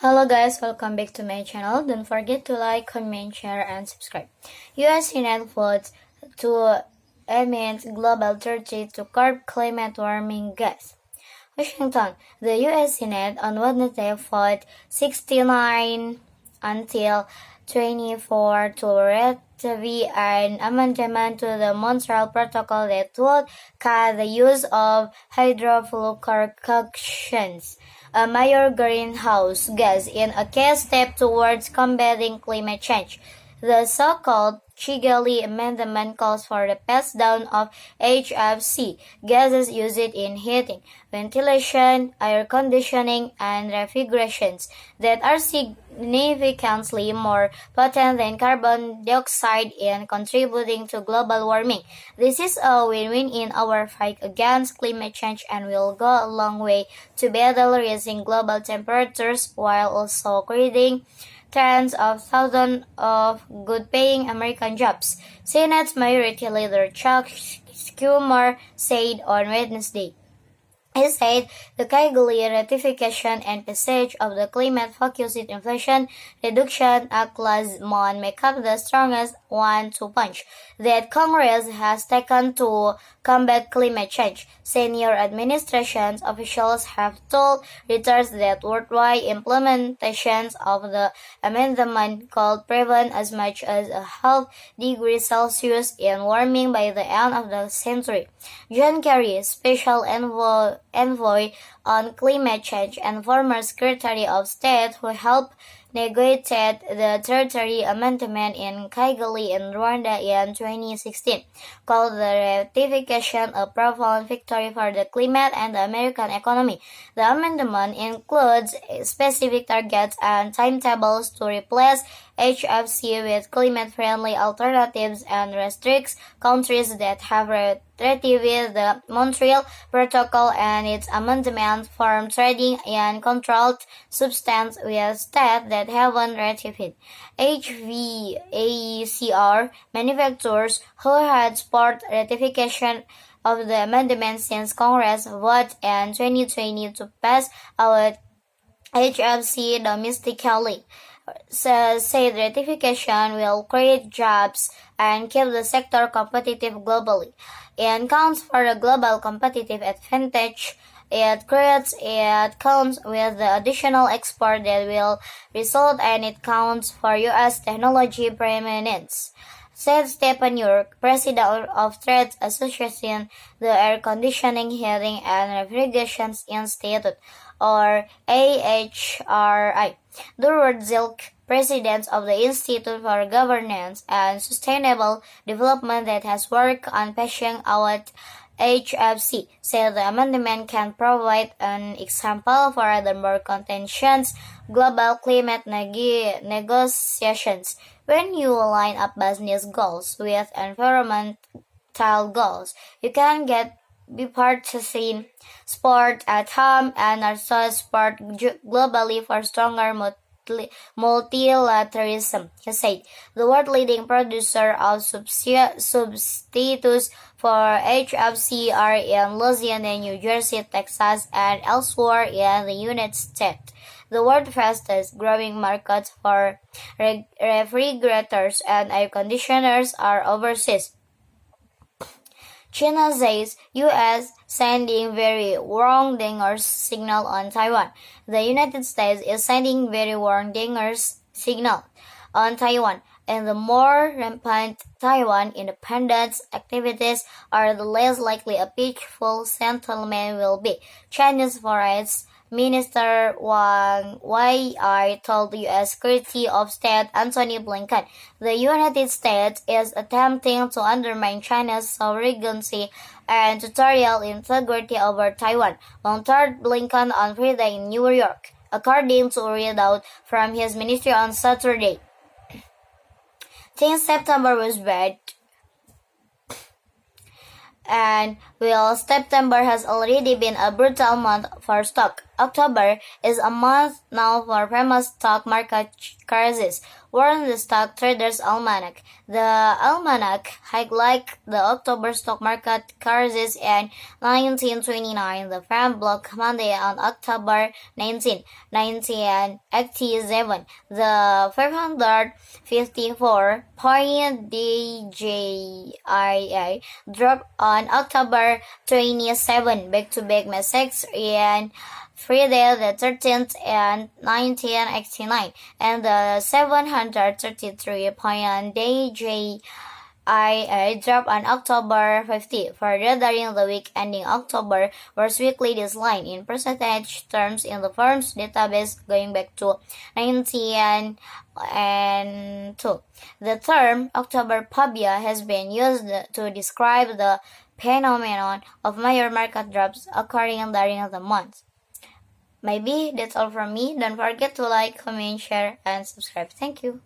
Hello guys, welcome back to my channel. Don't forget to like, comment, share, and subscribe. US Senate votes to amend Global 30 to curb climate warming gas. Washington, the US Senate on Wednesday voted 69 until 24 to ratify an amendment to the Montreal Protocol that would cut the use of hydrofluorocarbons, a major greenhouse gas, in a key step towards combating climate change. The so-called Kigali Amendment calls for the pass-down of HFC gases used in heating, ventilation, air conditioning, and refrigerations that are significantly more potent than carbon dioxide in contributing to global warming. This is a win-win in our fight against climate change and will go a long way to battle raising global temperatures while also creating tens of thousands of good-paying American jobs, Senate Majority Leader Chuck Schumer said on Wednesday. He said the Kigali ratification and passage of the climate-focused Inflation Reduction Act last month make up the strongest one-two punch that Congress has taken to combat climate change. Senior administration officials have told Reuters that worldwide implementations of the amendment could prevent as much as a half degree Celsius in warming by the end of the century. John Kerry, special envoy on climate change and former Secretary of State who helped negotiate the Treaty Amendment in Kigali in Rwanda in 2016, called the ratification a profound victory for the climate and the American economy. The amendment includes specific targets and timetables to replace HFC with climate-friendly alternatives and restricts countries that have ratified the Montreal Protocol and its amendment from trading in controlled substance with states that haven't ratified. HVACR manufacturers who had supported ratification of the amendment since Congress voted in 2020 to pass out HFC domestically said ratification will create jobs and keep the sector competitive globally. It counts for the global competitive advantage it counts with the additional export that will result, and it counts for U.S. technology preeminence, said Stephen York, president of Trade Association, the Air Conditioning, Heating, and Refrigeration Institute, or AHRI. Durward Zilk, president of the Institute for Governance and Sustainable Development that has worked on phasing out HFC, said the amendment can provide an example for other more contentious global climate negotiations. When you line up business goals with environmental goals, you can get bipartisan support at home and also support globally for stronger multilateralism, he said. The world-leading producer of substitutes for HFC are in Louisiana, New Jersey, Texas, and elsewhere in the United States. The world's fastest growing markets for refrigerators and air conditioners are overseas. China says U.S. sending very wrong dingers signal on Taiwan. The United States is sending very wrong dingers signal on Taiwan, and the more rampant Taiwan independence activities are, the less likely a peaceful settlement will be. Chinese Foreign Minister Wang Yi told U.S. Secretary of State Antony Blinken the United States is attempting to undermine China's sovereignty and territorial integrity over Taiwan. Wang told Blinken on Friday in New York, according to a readout from his ministry on Saturday. Since September was bad, and while September has already been a brutal month for stock October is a month known for famous stock market crisis, warned the Stock Traders Almanac. The Almanac highlights the October stock market crisis in 1929. The firm blocked Monday on October 19, 1987. The 554-point DJIA dropped on October 27, back-to-back mistakes in Friday the 13th and 1989, and the 733-point DJIA dropped on October 50. Further during the week ending October was weekly decline in percentage terms in the firm's database going back to 1902. The term October phobia has been used to describe the phenomenon of major market drops occurring during the month. Maybe that's all from me. Don't forget to like, comment, share, and subscribe. Thank you.